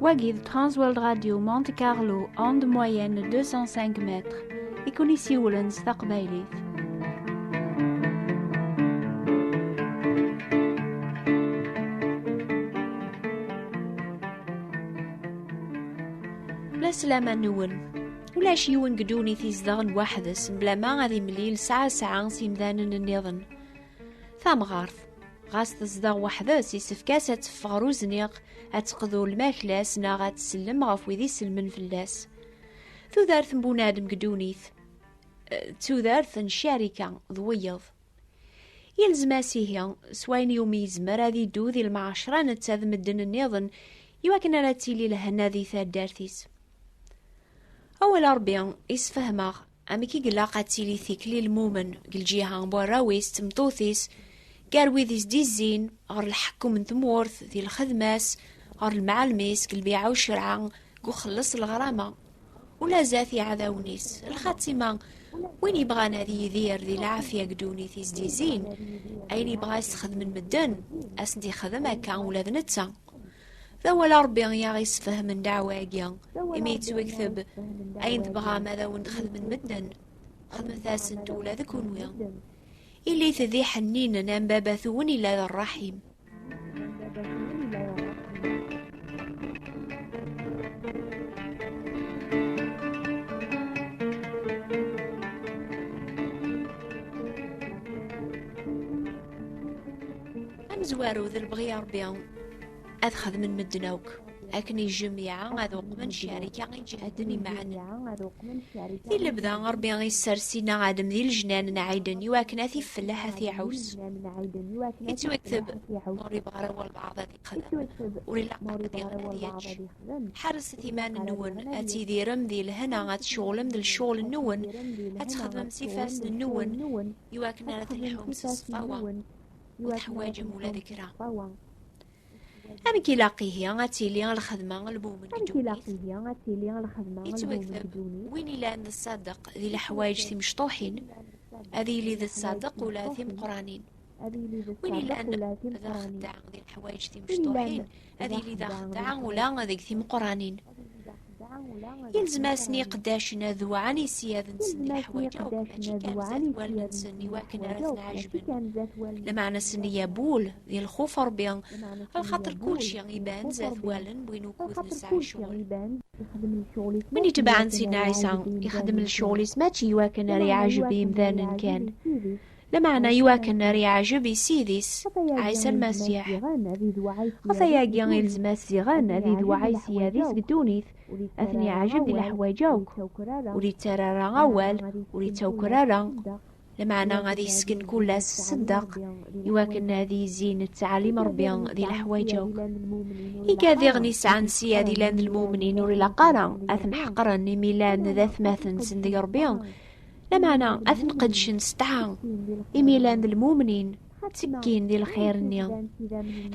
Wagid Transworld Radio Monte Carlo, onde moyenne 205 mètres. Ici Woolens Taqbaylit. لا سلامة نون ولا شيون قدوني تيزدغن واحدس بلا ما غادي مليل ساعة سيمدان النظن ثام غارث غاس تزدغ وحدس يسفكاسة تفغرو زنيق أتقذو الماكلاس نا غاتسلم غاف ويدي سلمن فلاس ثو دارث بونادم قدونيث تو دارث نشاركة ضويض يلزم اسيهيا سواين يوم يزمر هذي دو ذي المعاشرة نتاذ مدن النظن يواكن راتيلي لهنا ذي ثاد دارثيس أول أربيان إسفهماغ أميكي قلاقة تيلي ثيكلي المومن قل جيها مبراويس تمطوثيس قاروي ذيس ديزين غير الحكم من ثمورث ذي الخدماس غير المعلميس قل بيعو شرعا قو خلص الغرامة ولا زاثي عذاونيس الخاتمة وين يبغانا ذي يذير ذي العافية قدوني ثيس ديزين أين يبغا يستخدم المدن أسندي خدمة كان ولا ذنتا ذو الأربع يغيس فهم دعواقيا إميت ويكتب أين تبغى ماذا وندخل من مدن خدمة ثاسن تولا ذكون ويا إلي تذي حنين نام بابا ثوني لا الرحيم أمزوارو ذي البغي أربيا أدخذ من مدنوك أكني الجميع أذوق من شاركة يجهدني معنا ذي اللي بدا غربي غيسرسينا عادم ذي الجنان نعيدن يواكنا ثي فلاحة ثي عوس يتو يكتب وري بغرا والبعض ذي خدم وري لعقا ذي غنادياتش حارس ثيمان النون أتي ذي رم ذي الهنا غتشغلم ذي الشغل النون أتخدم سيفاس النون يواكنا ذي الحومس الصفاوة وتحواجم ولا ذكرى أنا كي لاقيه غاتيلي الخدمة المؤمن يتوكذب وين إلا عند الصادق ذي الحوايج ثي مشطوحين هذه اللي ذي الصادق ولا ثي مقرانين وين إلا عند ذا خداع ذي الحوايج ثي مشطوحين هذه اللي ذا خداع ولا ذيك ثي مقرانين يلزم اسني قداشنا ذو عني سياذ نسن الحوايج أو كلاشي كان ذات والنا نسني واكن رثنا عجبن لمعنى نسني يابول ذي الخوف ربيان الخاطر كلشي يبان ذات والن بوينو كوث نسعى شغل من يتبع عن سيدنا عيسى يخدم الشغل سماتشي يواكن ري عجبي مذانا كان لمعنى يواكن ري عجبي سيديس عيسى المسيح وثياقيا يلزم السيغان ذي ذو عيسى هذيس قدونيث أثني عجب إلى حواجوك وريد ترارا أول وريد توكرارا لمعنى غادي يسكن كل الصدق يواكن هذه زين التعاليم ربيان ذي الحواجوك إيكا ذي غنيس عن سيادي لان المؤمنين وري لقارا أثن حقرا ميلان ذات ماثن سندي ربيان لمعنى أثن قدش نستعان إميلان المؤمنين تسكين ذي الخير النيا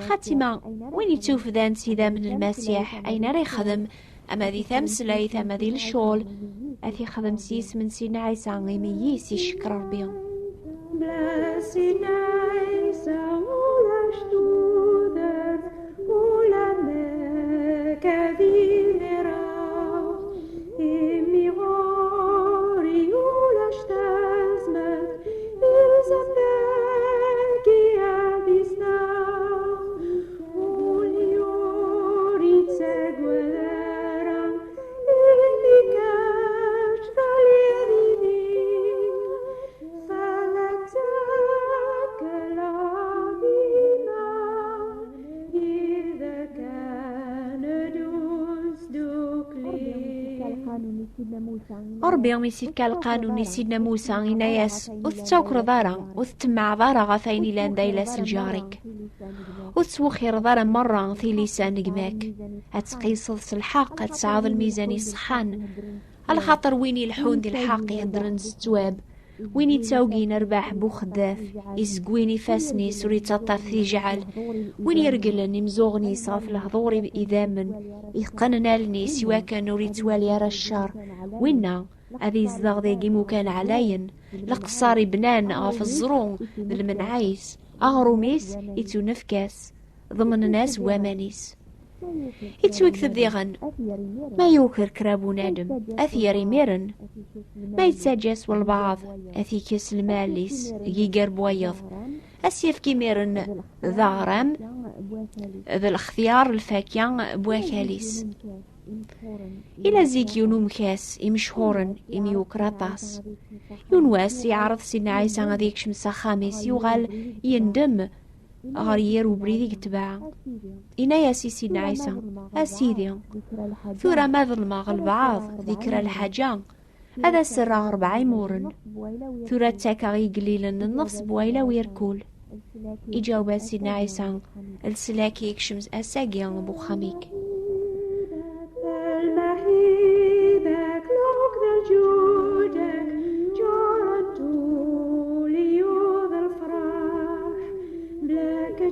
خاتمة وين يتوف ذان سيدا من المسيح أين راه يخدم أما ذي ثمسلي ثما ذي الشغل أثي خدم سيس من سيدنا عيسى غيميس يشكر ربي سيدنا عيسى ولا شتوذر ولا مكاذي نرى إمي غاري ولا شتازمت إلزم ذاكي عبسنا وليوري تساقوذر ربي يوم يسيد كالقانون يسيدنا موسى إناياس وثتوكر ضارا وثتمع ضارا غثيني لان دايلاس الجارك وتسوخير ضارا مرة في لسان قماك هتقيص الحق هتسعاض الميزان الصحان على خاطر وين يلحون ذي الحق يهدرن الزواب وين يتساوقين ارباح بوخداف يزقويني فاسني سوري تطاف في جعل وين يرقلني مزوغني صاف الهضوري بإذا من يقننا لني سوا كان نوري توالي را الشار وينا هذي الزغ ذي مكان علاين لقصاري بنان غاف الزرون المنعيس أغروميس يتو نفكاس ضمن ناس وامانيس يتوكث بذيغن ما يوكر كرابو نادم أثيري ميرن ما يتساجس والبعض أثي كيس الماليس يقر بويض أسيف كيميرن ذا غرام ذا الاختيار الفاكيان بواكاليس إلى زيك يونو مكاس إمشهورن إميوكراطاس يونواس يعرض سيدنا عيسى غاديك شمسا خامس يغال يندم غرير وبريدي كتباع إنا يا سيدنا عيسى أسيدي ثورة ما ظلما البعض ذكرى الحاجة هذا سر 4 مورن ثورة تاكاغي قليلا النفس بويلا ويركول إجاوب سيدنا عيسى السلاكي يكشمس أساقيان بوخاميك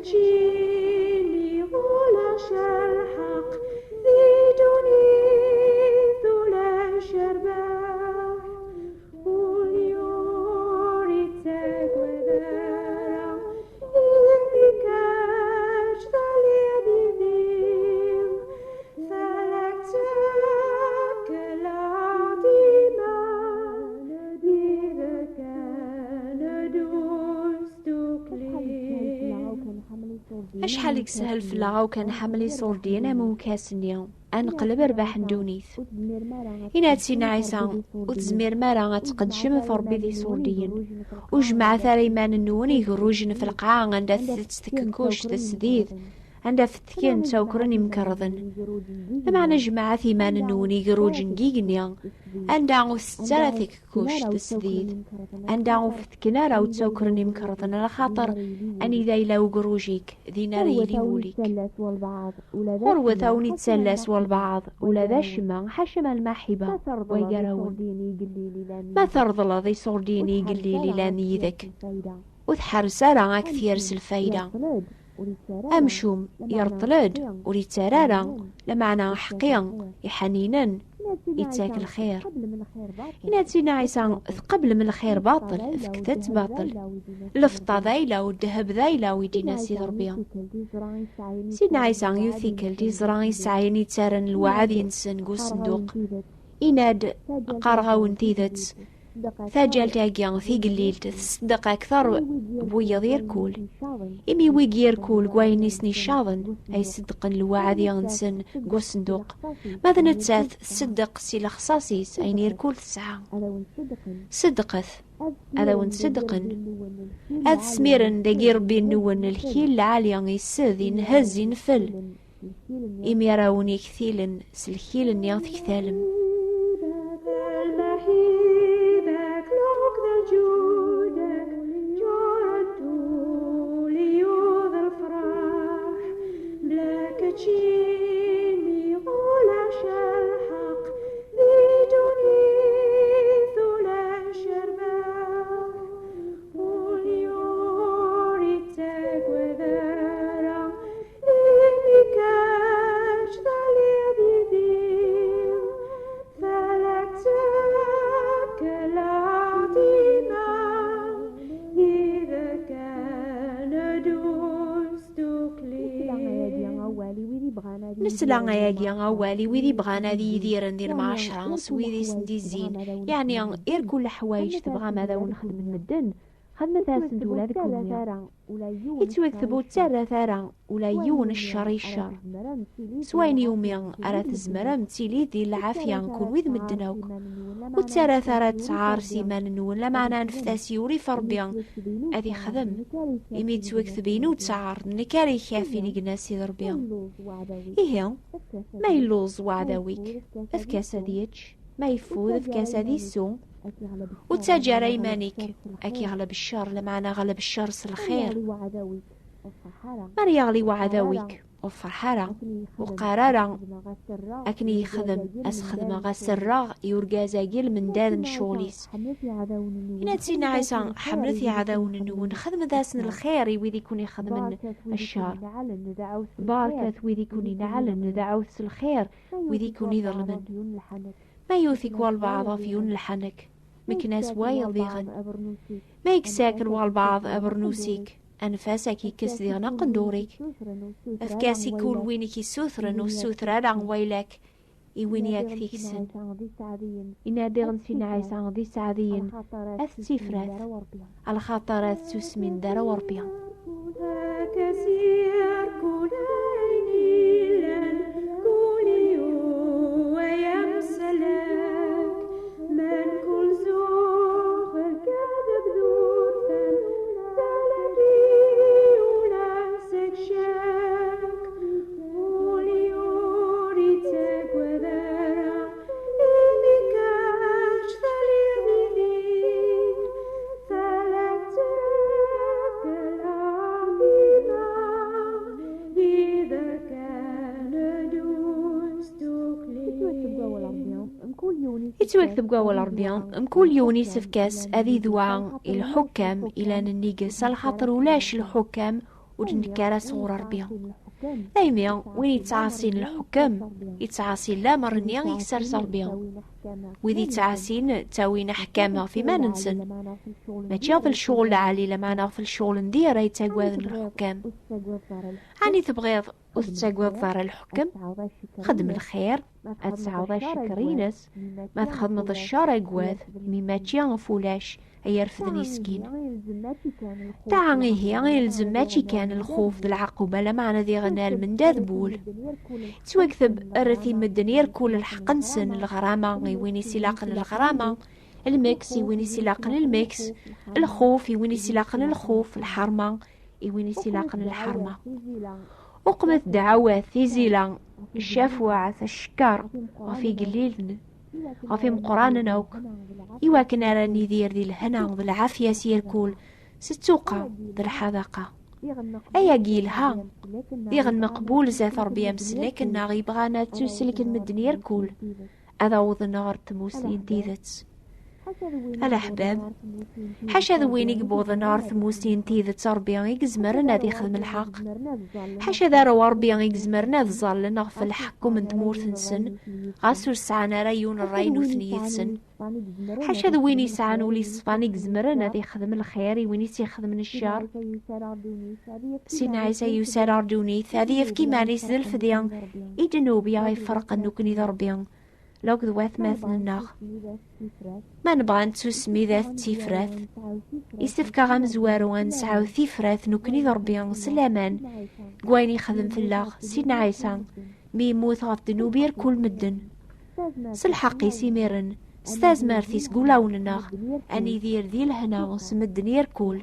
تجيني ولا شلحق ذيدني ذولا شرباح واليوري تاكوذارا إني كاش ذالي بذيم فلك تاكلا ديما إذا كان دوستكلي أشحال يكسهل فلاغا وكان حملي صوردين أمو كاسنيا أنقلب رباح ندونيث إنا تسينا عيسى وتزمير مارا تقدشم فربي ذي صوردين وجمع ثريمان النوني يقروجن في القاعة عند تستككوش تسديد عند فتكين توكرني مكرضن لما نجمع ثيمان النوني يقروجن جيجنيا عند عو ستالثك كوش تسديد عند عو فتكنا راو توكرني مكرضن على خاطر أني ذا إلا وقروجيك ذي ناري ذي وليك غروة ثوني تسلس والبعض ولا ذا شما حشم المحبة ويقرون ما ترضى ذي صورديني قليلي لاني ذك وتحرس راه كثير الفايدة أمشوم يرطلد وريتسارارا لمعنى حقيا يحنينا يتاك الخير إنا تسينا عيسى قبل من الخير باطل فكتت باطل لفطة ذايلة والذهب ذايلة ويدينا سيد ربيا سيدنا عيسى يثيكل دي زران يسعين يتسارن الوعد ينسن قو صندوق إناد قارغا ونتيذت ثاجل تاقيان في قليل تصدق أكثر بويض يركول إمي ويق يركول قوينيسني الشاظن أي صدق الوعد ينسن قو صندوق ماذا نتساث صدق سيلا خصاصيس أين يركول تسعة صدقث هذا ونصدقن هذا سميرن دقير بينون الكيل العالي يسذي نهز ينفل إمي يراوني كثيل سلكيل ياث كثالم تجيني ولا شلحق ذيدني ذولا شرباح واليوري تاكوذارا إني كاش ذالي بذيم فلك تاكلا ديما إذا كان دوستكلي نسلا غياقيا غوالي ويدي بغانا ذي يديرن دير معشرانس ويدي سندي الزين يعني غير كل حوايج تبغى ماذا ونخدم المدن خدمة ثاسند ولا ذيك الدنيا يتوكثبو تسارة ثارا ولا يون الشر سوين يومي أرى تزمرا متيلي دي العافية نكون ويذ مدناوك وتسارة ثارا تعار سيمان نون لمعنا نفتاسي وري فربيا أذي خدم إمي توكثبين وتسعار نكاري خافي نقنا سيد ربيا إيه ما يلوز وعداويك أفكاسا ديتش ما يفوذ أفكاسا دي السوم وتساجر ايمانك اكي غلب الشر لمعنى غلب الشر الخير ما يغلي وعداويك وفرحارة وقرارة أكني يخدم أسخدم غسراغ يورقا زاقيل من دار شغليس إنا تسينا عيسى حملتي عذاون النون خدم داسن الخير ويذي كوني خدم الشر باركت ويذي كوني نعلن ندعوث الخير ويذي كوني ظلمن ما يوثيك والبعض فيون الحنك مكناس وايل ذيغن ما يكساكن والبعض أبرنوسيك أنفاسك يكس ديغنا قندوريك أفكاسي كول وينك يسوثرن وسوثرا دان ويلك إوينياك ثيكسن إنا ديغن سين عيسى غدي سعدين أثتفرات على خاطرات سوسمين دار وربيا كثير كلين كل يوم ويمسلك من كل زوخ الكذب ذورفا ثلاثي ولاسك شاك وليوري تقوذرا إمكاش ثليذين ثلاثك العظيمة إذا كان دوستك يتوكتب قوى الأربيان مكول يوني سفكاس أذي ذوعان الحكام إلى النيقس الخطر ولاش الحكام ودنكارا صغور أربيان دايما وين يتعاصين الحكام يتعاصين لا مرنيا يكسر صربيان وذي تعاسين تاوين حكامها فيما ننسن ما تشاف الشغل العالي لما نغف الشغل ندير يتاقوذ الحكام عني تبغيض وتتاقوذ ضار الحكم خدم الخير أتسعوض الشكرينس ما تخدمض الشر اقواذ مما تيان فولاش يرفضني سكين تعاني هي يلزم ماشي كان الخوف ذي العقوبة لما ذي غنال من داذبول توكثب الرثي مدن يركول الحق نسن الغرامة وين يسيلاقن الغرامة المكس وين يسيلاقن المكس الخوف وين يسيلاقن الخوف الحرمة وين يسيلاقن الحرمة أقمت دعوات في زيلان الشافوعة الشكار وفي قليل وفي مقران نوك إوا كنا راني دير ذي الهنا وذي العافية سيركول ستوقع ذي الحذاقة أيا قيلها يغن مقبول زي ثربية مسلك الناغي بغانا تسلك المدن يركول هذا وذ النار تموسين تيذت الأحباب حاشا ذوين يقبوض النار ثموسين تيذت ربيان يقزمرنا ذي خدم الحق حاشا ذا روا ربيان يقزمرنا ذي ظل نغف الحق من تمور ثنسن غاسو سعانا ريون الرين وثنية سن حاشا ذوين يسعان ولي صفان يقزمرنا ذي خدم الخير وين يخدم الشر سين عيسى يسار أردونيث هذه يفكي مانيس ذي الفديان يدنوبيا يفرق النوكني ذا ربيان لو ذوات مثل النغ ما نبغى نتسمي ذات تيفراث يستفكا غمزوارو نسعاو تيفراث نكني ضربيان سلامان قويني خدم في الله سيدنا عيسى ميموت غف دنوبير كل مدن سلحقي سيميرن ستاز مارثيس قولاون النغ اني ذير ذي الهنا وسمدن يركول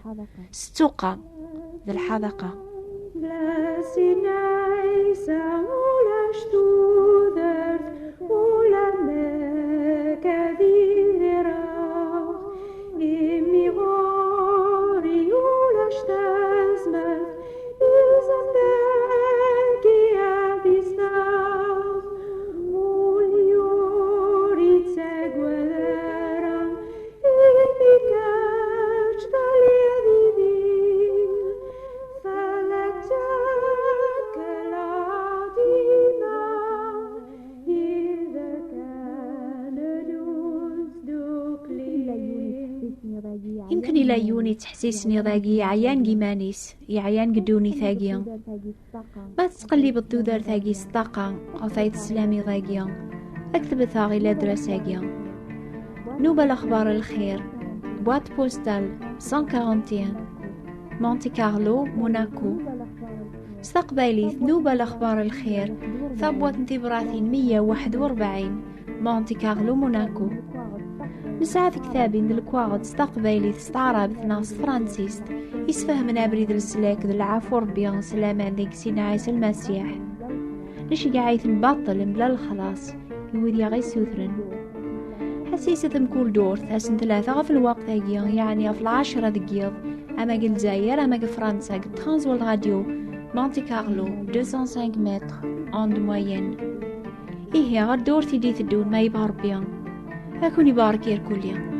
ستوقع ذي الحذقة لا سيدنا عيسى ولا شتوذر ولا كذيرا إمي غوري ولا شتازمت إلزمتك يا بيسناف واليوري تساقوذرا إمي كاش باليدين فلتك العظيمة إذا كان دوزدك لي يمكن إلى يوني تحسيسني ضاقي عيان جيمانيس يعيان قدوني ثاقيا ما تتقلي بالدودر ثاقي صداقا قفايت سلامي ضاقيا أكتب ثاغي لدرساقيا نوبة الأخبار الخير بوات بوستال 141 مونتي كارلو موناكو استقبالي نوبة الأخبار الخير ثبوت انتبراثين 141 مونتي كارلو موناكو نسعى في كتابي ذي الكواغد استقبالي استعرب ناس فرانسيست يسفهمنا بريد السلاك ذي العفو ربيان سلامان ذيك سينا عيسى المسيح نشي قاعيث نبطل بلا الخلاص يودي غي سوثرن حسيسة مكول دور ثاسن 3 في الوقت هاقيا يعني في 10 دقيقة أما قل زاير أما فرنسا قل ترانزول راديو مونتي كارلو 205 متر أوند موين إيه غير دور تيدي تدون ما يبهر بيان أكون يبارك يركوليا